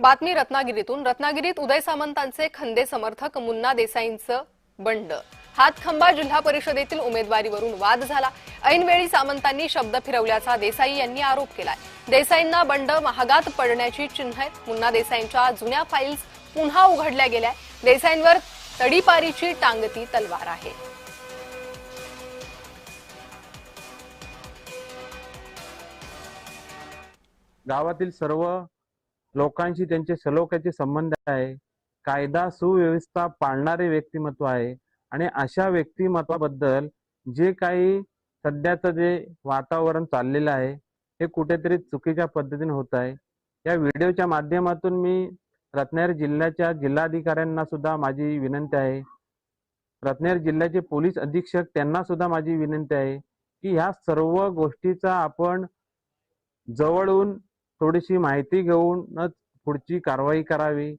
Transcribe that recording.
बातमी रत्नागिरीतून। रत्नागिरीत उदय सामंतांचे खंदे समर्थक मुन्ना देसाईंचं बंड। हातखंबा जिल्हा परिषदेतील उमेदवारीवरून वाद झाला। ऐनवेळी सामंतांनी शब्द फिरवल्याचा देसाई यांनी आरोप केलाय। देसाईंना बंड महागात पडण्याची चिन्ह आहेत। मुन्ना देसाईंच्या जुन्या फाईल्स पुन्हा उघडल्या गेल्या। देसाईंवर तडीपारीची टांगती तलवार आहे। गावातील सर्व लोकांशी त्यांचे सलोख्याचे संबंध आहे। कायदा सुव्यवस्था पाळणारे व्यक्तिमत्व आहे आणि अशा व्यक्तिमत्वाबद्दल जे काही सध्याचं जे वातावरण चाललेलं आहे हे कुठेतरी चुकीच्या पद्धतीने होत आहे। या व्हिडिओच्या माध्यमातून मी रत्नागिरी जिल्ह्याच्या जिल्हाधिकाऱ्यांना सुद्धा माझी विनंती आहे, रत्नागिरी जिल्ह्याचे पोलीस अधीक्षक त्यांना सुद्धा माझी विनंती आहे की ह्या सर्व गोष्टीचा आपण जवळून थोडीशी माहिती घेऊनच पुढची कारवाई करावी।